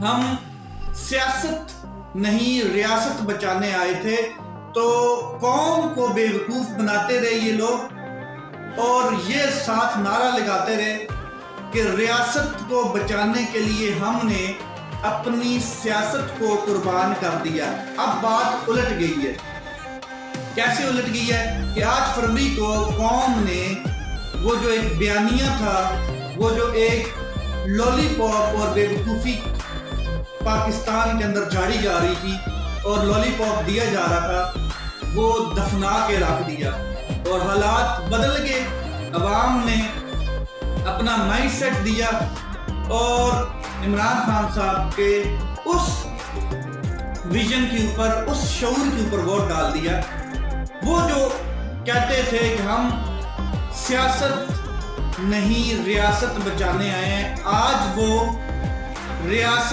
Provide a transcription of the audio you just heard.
ہم سیاست نہیں ریاست بچانے آئے تھے، تو قوم کو بیوقوف بناتے رہے یہ لوگ، اور یہ ساتھ نعرہ لگاتے رہے کہ ریاست کو بچانے کے لیے ہم نے اپنی سیاست کو قربان کر دیا۔ اب بات الٹ گئی ہے۔ کیسے الٹ گئی ہے کہ 8 فروری کو قوم نے وہ جو ایک بیانیہ تھا، وہ جو ایک لولی پاپ اور بے وقوفی پاکستان کے اندر جھاڑی جا رہی تھی اور لولی پاپ دیا جا رہا تھا، وہ دفنا کے رکھ دیا، اور حالات بدل گئے۔ عوام نے اپنا مائنڈ سیٹ دیا اور عمران خان صاحب کے اس ویژن کے اوپر، اس شعور کے اوپر ووٹ ڈال دیا۔ وہ جو کہتے تھے کہ ہم سیاست نہیں ریاست بچانے آئے ہیں، آج وہ ریاست